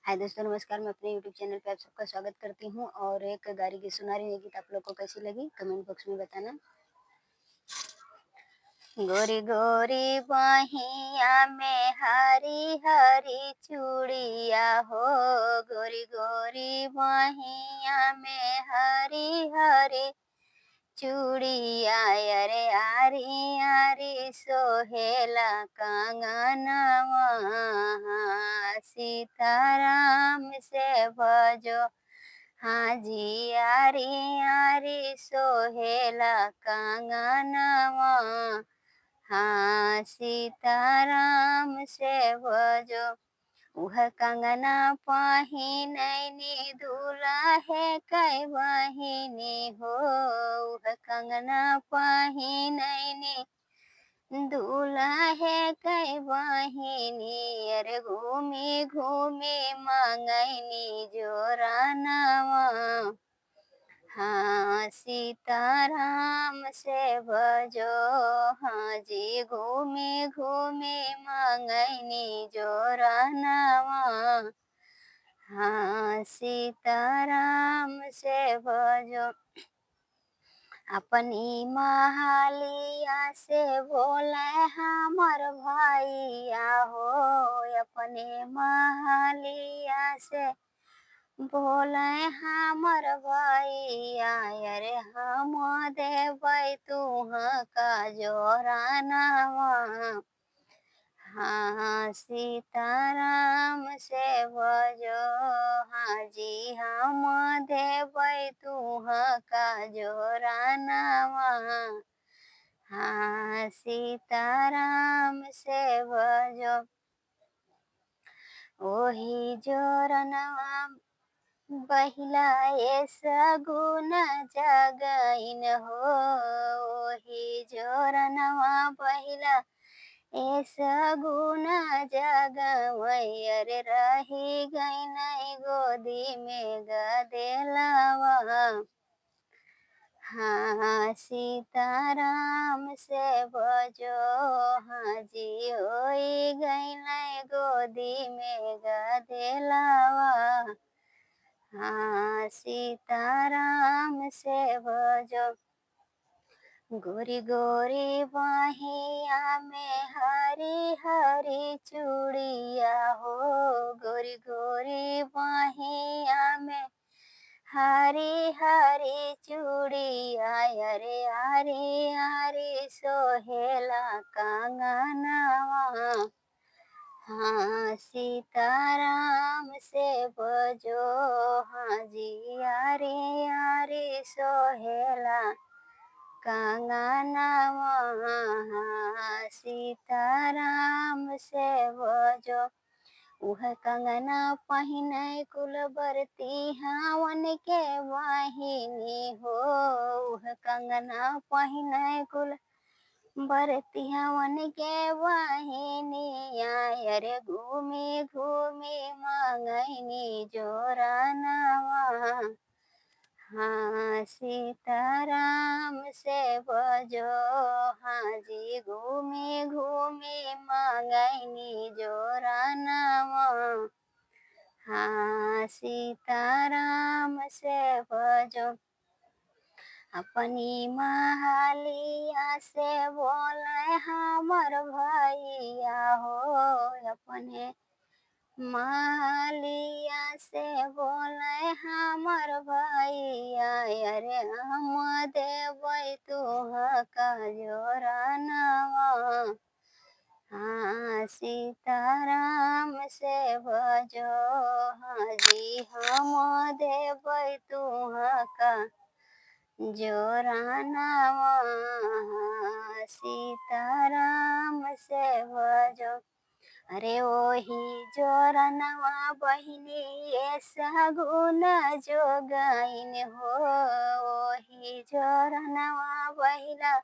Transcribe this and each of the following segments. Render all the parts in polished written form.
हाय दोस्तों, नमस्कार। मैं अपने यूट्यूब चैनल पे आप सबका स्वागत करती हूँ और एक गारी की सुनारी ये गीत आप लोग को कैसी लगी कमेंट बॉक्स में बताना। गोरी गोरी बहिया में हरी हरी चूड़िया हो, गोरी गोरी बहिया में हरी हरी चूड़िया, अरे आरी आरी सोहेला कंगनवा, सीताराम से भजो। हाँ जी, आरी आरी सोहेला कंगनवा, हाँ सीताराम से भजो। वह कंगना पहिनैनी दुल्हे कै बहिनी हो, वह कंगना पहिनैनी दुल्हे कै बहिनी, अरे घूमी घूमी मंगैनी जोरानवा, हाँ सीताराम से भजो। हाँ जी, घूमी घूमी मंगैनी जोरानवा, हाँ सीताराम से भजो। अपनी महालिया से बोले हमर भैया हो, अपने महालिया से बोले हमर भैया, अरे हम देबै तुहाँ का जोरानवा, हाँ सीताराम से भजो। हाँ जी, हम देबै तुहाँ का जोरानवा, हाँ सीताराम से भजो। ओही जोरनवा बहिला ए सगुन जगइन हो, ओही जोरनवा बहिला ए सगुन जगवै, अरे रही गई गोदी में गदेलवा, हाँ सीताराम से भजो। हाँ जी, होई गई गोदी में गदेलवा, हाँ सीताराम से भजो। गोरी गोरी बहिया में हरी हरी चूड़िया हो, गोरी गोरी बहिया में हरी हरी चूड़िया, अरे आरी आरी सोहेला कंगनवा, हाँ सीताराम से भजो। हाँ जी, आरी आरी सोहेला कंगनवा, हाँ सीताराम से भजो। वह कंगना पहिनै कुलवरती हावन के वाहिनी हो, वह कंगना पहिनै कुल बरती हवन के वाहिनी, अरे घूमी घूमी मंगैनी जोरानवा, हाँ सीताराम से भजो। हाँ जी, घूमी घूमी मंगैनी जोरानवा, हाँ सीताराम से भजो। अपनी महालिया से बोले हमर भैया हो, अपने महालिया से बोले हमर भैया, अरे हम देबै तुहाँ का जोरानवा, हाँ सीताराम से भजो। हाँ जी, हम देबै तुहाँ का जोरानवा, सीताराम से भजो। अरे ओही जोरनवा बहिनी ये सगुन जोगइन हो, ओही जोरनवा बहिला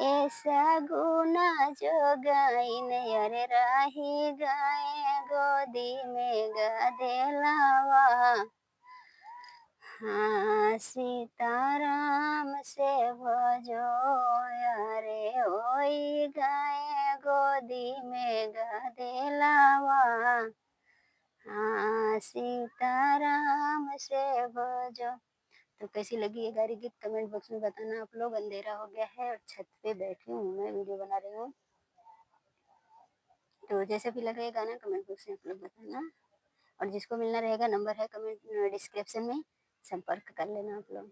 ए सगुन जोगइन, अरे रही गए गोदी में गदेलवा, हाँ सीताराम से भजो, अरे होई गए गोदी में गदेलवा, हाँ, सीताराम से भजो। तो कैसी लगी ये गारी गीत कमेंट बॉक्स में बताना आप लोग। अंधेरा हो गया है और छत पे बैठी हूँ मैं, वीडियो बना रही हूँ। तो जैसा भी लगा ये गाना कमेंट बॉक्स में आप लोग बताना, और जिसको मिलना रहेगा नंबर है कमेंट डिस्क्रिप्शन में, संपर्क कर लेना आप लोग।